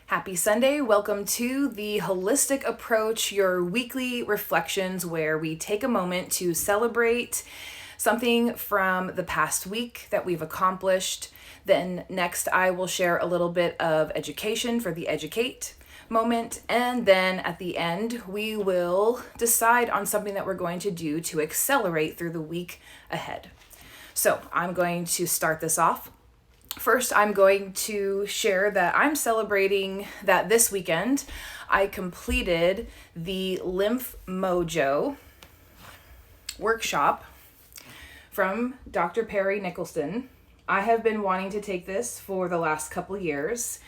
Happy Sunday. Welcome to the Holistic Approach, your weekly reflections where we take a moment to celebrate something from the past week that we've accomplished. Then next I will share a little bit of education for the Educate moment. And then at the end, we will decide on something that we're going to do to accelerate through the week ahead. So I'm going to start this off. First, I'm going to share that I'm celebrating that this weekend I completed the Lymph Mojo workshop from Dr. Perry Nicholson. I have been wanting to take this for the last couple years,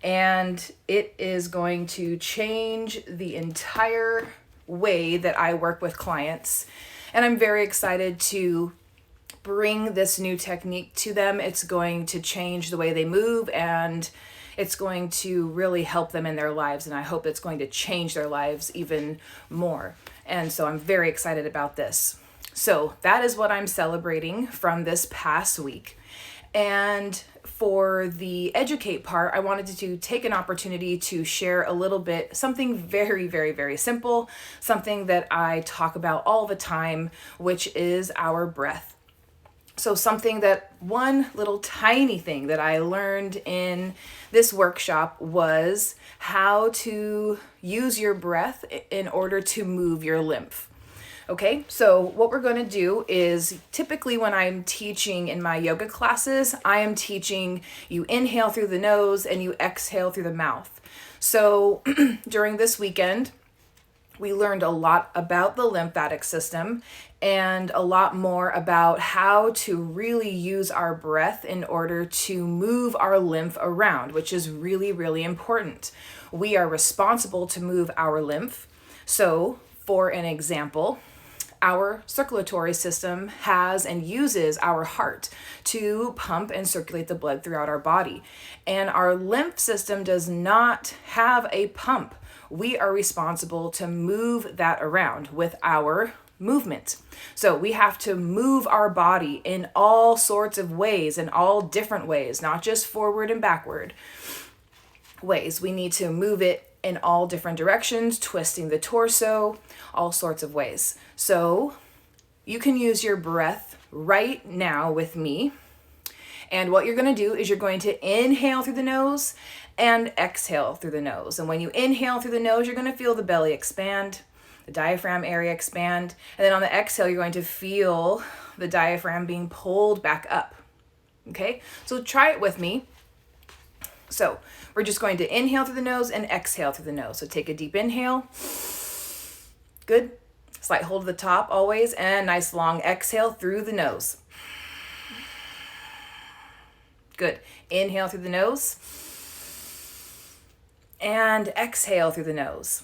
and it is going to change the entire way that I work with clients. And I'm very excited to bring this new technique to them. It's going to change the way they move, and it's going to really help them in their lives. And I hope it's going to change their lives even more. And so I'm very excited about this. So that is what I'm celebrating from this past week. And for the Educate part, I wanted to take an opportunity to share a little bit, something very, very, very simple, something that I talk about all the time, which is our breath. So something that one little tiny thing that I learned in this workshop was how to use your breath in order to move your lymph. Okay, so what we're going to do is typically when I'm teaching in my yoga classes, I am teaching you inhale through the nose and you exhale through the mouth. So during this weekend, we learned a lot about the lymphatic system and a lot more about how to really use our breath in order to move our lymph around, which is really, really important. We are responsible to move our lymph. So, for an example, our circulatory system has and uses our heart to pump and circulate the blood throughout our body. And our lymph system does not have a pump. We are responsible to move that around with our movement. So we have to move our body in all sorts of ways, in all different ways, not just forward and backward ways. We need to move it in all different directions, twisting the torso, all sorts of ways. So you can use your breath right now with me. And what you're going to do is you're going to inhale through the nose and exhale through the nose. And when you inhale through the nose, you're going to feel the belly expand, the diaphragm area expand. And then on the exhale, you're going to feel the diaphragm being pulled back up. Okay, so try it with me. So we're just going to inhale through the nose and exhale through the nose. So take a deep inhale. Good. Slight hold of the top always, and nice long exhale through the nose. Good. Inhale through the nose and exhale through the nose.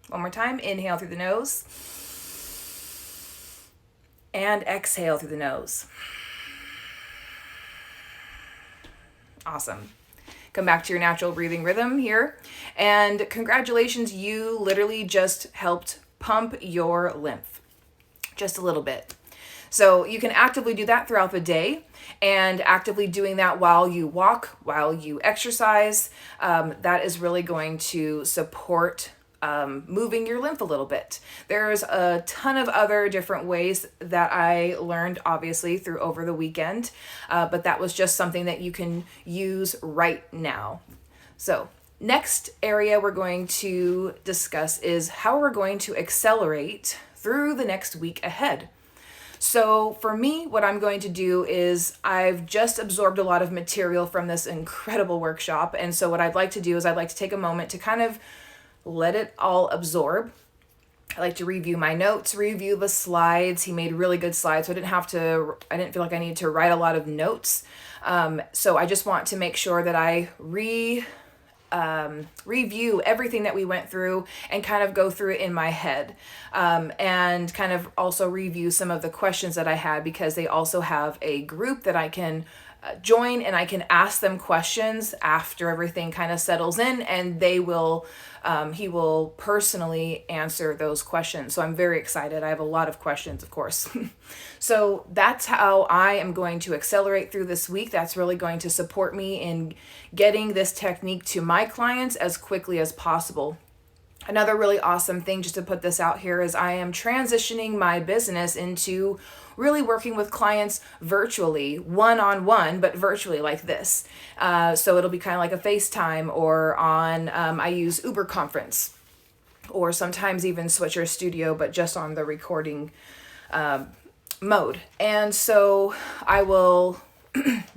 One more time. Inhale through the nose and exhale through the nose. Awesome. Come back to your natural breathing rhythm here. And congratulations, you literally just helped pump your lymph just a little bit. So you can actively do that throughout the day, and actively doing that while you walk, while you exercise, that is really going to support moving your lymph a little bit. There's a ton of other different ways that I learned, obviously, through over the weekend, but that was just something that you can use right now. So next area we're going to discuss is how we're going to accelerate through the next week ahead. So for me, what I'm going to do is I've just absorbed a lot of material from this incredible workshop. And so what I'd like to do is I'd like to take a moment to kind of let it all absorb. I like to review my notes, review the slides. He made really good slides, so I didn't feel like I needed to write a lot of notes. So I just want to make sure that I review everything that we went through and kind of go through it in my head, and kind of also review some of the questions that I had, because they also have a group that I can join, and I can ask them questions after everything kind of settles in, and he will personally answer those questions. So I'm very excited. I have a lot of questions, of course. So that's how I am going to accelerate through this week. That's really going to support me in getting this technique to my clients as quickly as possible. Another really awesome thing, just to put this out here, is I am transitioning my business into really working with clients virtually, one-on-one, but virtually like this. So it'll be kind of like a FaceTime, or on, I use Uber Conference, or sometimes even Switcher Studio, but just on the recording mode. And so I will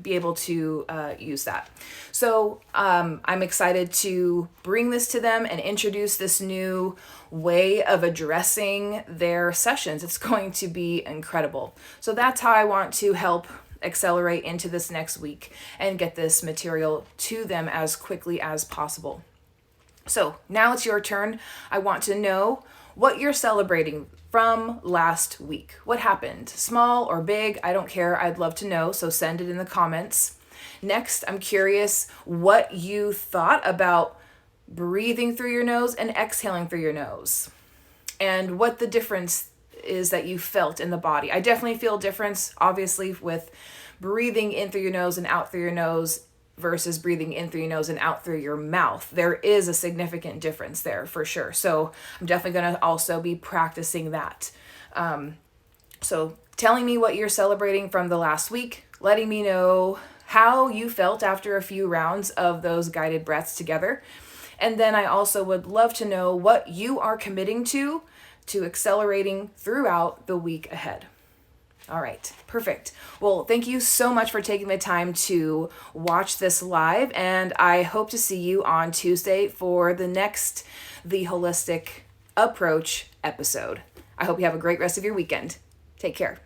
be able to use that. So I'm excited to bring this to them and introduce this new way of addressing their sessions. It's going to be incredible. So that's how I want to help accelerate into this next week and get this material to them as quickly as possible. So now it's your turn. I want to know what you're celebrating from last week. What happened? Small or big? I don't care. I'd love to know. So send it in the comments. Next, I'm curious what you thought about breathing through your nose and exhaling through your nose, and what the difference is that you felt in the body. I definitely feel a difference, obviously, with breathing in through your nose and out through your nose versus breathing in through your nose and out through your mouth. There is a significant difference there for sure. So I'm definitely going to also be practicing that. So telling me what you're celebrating from the last week, letting me know how you felt after a few rounds of those guided breaths together. And then I also would love to know what you are committing to accelerating throughout the week ahead. All right, perfect. Well, thank you so much for taking the time to watch this live, and I hope to see you on Tuesday for the next The Holistic Approach episode. I hope you have a great rest of your weekend. Take care.